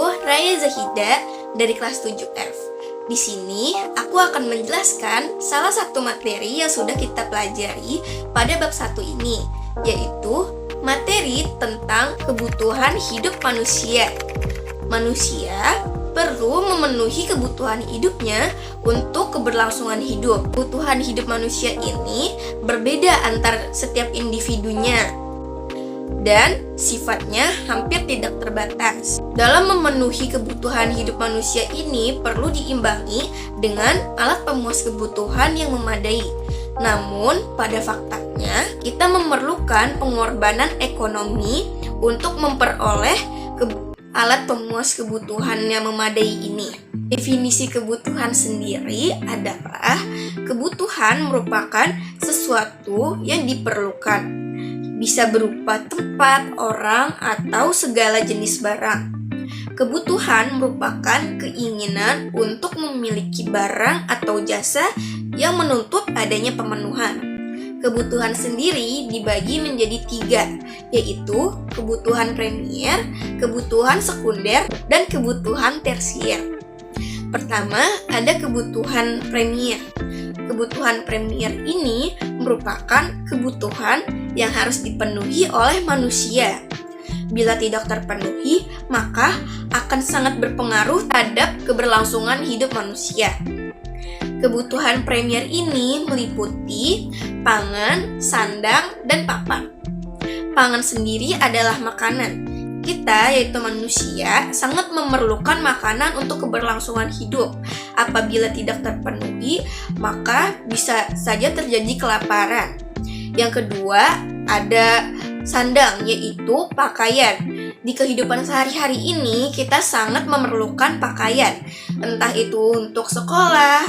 Raya Zahida dari kelas 7F. Di sini aku akan menjelaskan salah satu materi yang sudah kita pelajari pada bab 1 ini, yaitu materi tentang kebutuhan hidup manusia. Manusia perlu memenuhi kebutuhan hidupnya untuk keberlangsungan hidup. Kebutuhan hidup manusia ini berbeda antar setiap individunya dan sifatnya hampir tidak terbatas. Dalam memenuhi kebutuhan hidup manusia ini perlu diimbangi dengan alat pemuas kebutuhan yang memadai. Namun, pada faktanya, kita memerlukan pengorbanan ekonomi untuk memperoleh alat pemuas kebutuhan yang memadai ini. Definisi kebutuhan sendiri adalah kebutuhan merupakan sesuatu yang diperlukan. Bisa berupa tempat, orang, atau segala jenis barang. Kebutuhan merupakan keinginan untuk memiliki barang atau jasa yang menuntut adanya pemenuhan. Kebutuhan sendiri dibagi menjadi 3, yaitu kebutuhan primer, kebutuhan sekunder, dan kebutuhan tersier. Pertama, ada kebutuhan primer. Kebutuhan primer ini merupakan kebutuhan yang harus dipenuhi oleh manusia. Bila tidak terpenuhi, maka akan sangat berpengaruh terhadap keberlangsungan hidup manusia. Kebutuhan primer ini meliputi pangan, sandang, dan papan. Pangan sendiri adalah makanan. Kita, yaitu manusia, sangat memerlukan makanan untuk keberlangsungan hidup. Apabila tidak terpenuhi, maka bisa saja terjadi kelaparan. Yang kedua, ada sandang, yaitu pakaian. Di kehidupan sehari-hari ini, kita sangat memerlukan pakaian. Entah itu untuk sekolah,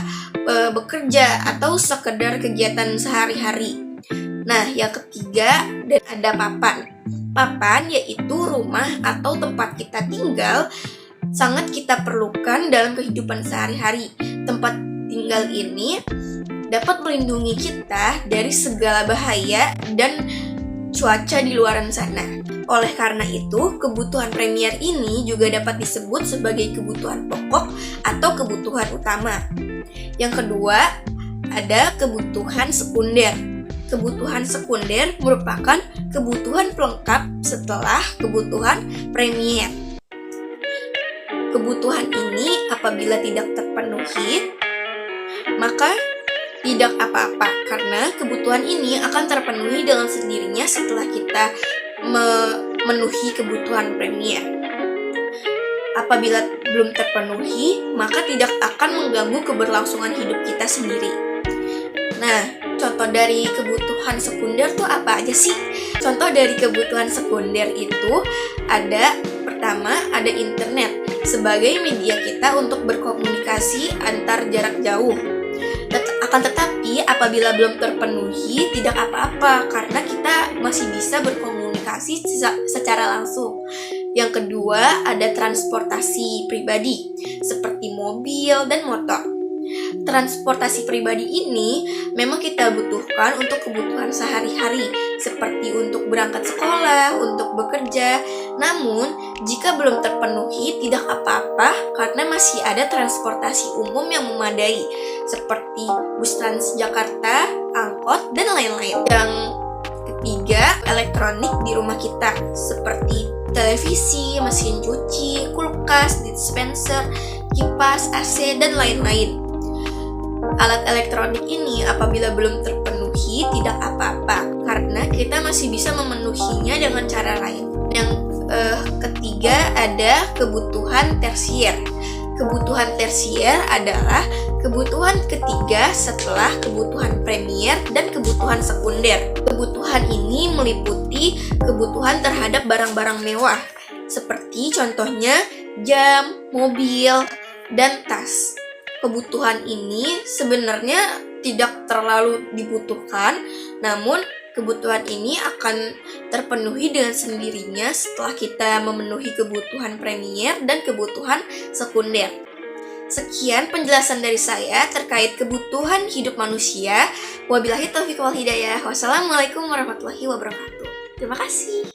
bekerja, atau sekedar kegiatan sehari-hari. Nah, yang ketiga, ada papan. Papan yaitu rumah atau tempat kita tinggal sangat kita perlukan dalam kehidupan sehari-hari. Tempat tinggal ini dapat melindungi kita dari segala bahaya dan cuaca di luaran sana. Oleh karena itu, kebutuhan primer ini juga dapat disebut sebagai kebutuhan pokok atau kebutuhan utama. Yang kedua, ada kebutuhan sekunder. Kebutuhan sekunder merupakan kebutuhan pelengkap setelah kebutuhan primer. Kebutuhan ini apabila tidak terpenuhi, maka tidak apa-apa, karena kebutuhan ini akan terpenuhi dengan sendirinya setelah kita memenuhi kebutuhan primer. Apabila belum terpenuhi, maka tidak akan mengganggu keberlangsungan hidup kita sendiri. Nah, contoh dari kebutuhan sekunder tuh apa aja sih? Contoh dari kebutuhan sekunder itu pertama ada internet sebagai media kita untuk berkomunikasi antar jarak jauh. Akan tetapi apabila belum terpenuhi tidak apa-apa karena kita masih bisa berkomunikasi secara langsung. Yang kedua ada transportasi pribadi seperti mobil dan motor. Transportasi pribadi ini memang kita butuhkan untuk kebutuhan sehari-hari seperti untuk berangkat sekolah, untuk bekerja. Namun, jika belum terpenuhi tidak apa-apa karena masih ada transportasi umum yang memadai seperti bus Transjakarta, angkot, dan lain-lain. Yang ketiga, elektronik di rumah kita seperti televisi, mesin cuci, kulkas, dispenser, kipas, AC, dan lain-lain. Alat elektronik ini apabila belum terpenuhi tidak apa-apa karena kita masih bisa memenuhinya dengan cara lain. Yang ketiga ada kebutuhan tersier. Kebutuhan tersier adalah kebutuhan ketiga setelah kebutuhan primer dan kebutuhan sekunder. Kebutuhan ini meliputi kebutuhan terhadap barang-barang mewah seperti contohnya jam, mobil, dan tas. Kebutuhan ini sebenarnya tidak terlalu dibutuhkan, namun kebutuhan ini akan terpenuhi dengan sendirinya setelah kita memenuhi kebutuhan primer dan kebutuhan sekunder. Sekian penjelasan dari saya terkait kebutuhan hidup manusia. Wabillahi taufiq wal hidayah. Wassalamualaikum warahmatullahi wabarakatuh. Terima kasih.